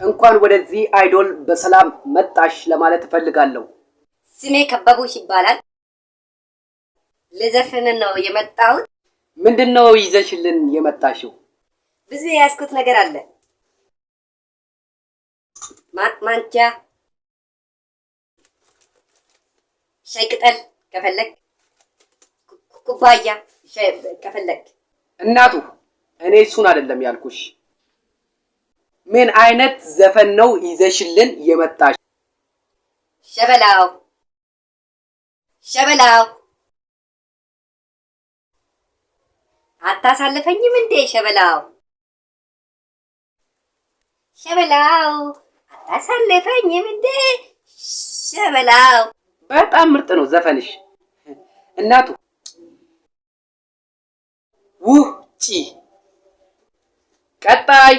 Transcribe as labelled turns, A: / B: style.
A: እንኳን ወደዚህ አይዶል በሰላም መጣሽ ለማለት እፈልጋለሁ።
B: ስሜ ከበቡሽ ይባላል። ለዘፈን ነው የመጣሁት።
A: ምንድነው ይዘሽልን የመጣሽው?
B: ብዙ ያስኩት ነገር አለ። ማንኪያ፣ ሻይ ቅጠል ከፈለክ፣ ኩባያ ሻይ ከፈለክ።
A: እናቱ እኔ እሱን አይደለም ያልኩሽ። ምን አይነት ዘፈን ነው ይዘሽልን የመጣሽ?
B: ሸበላው ሸበላው አታሳልፈኝም እንዴ? ሸበላው ሸበላው አታሳልፈኝም እንዴ? ሸበላው
A: በጣም ምርጥ ነው ዘፈንሽ እናቱ። ውጪ ቀጣይ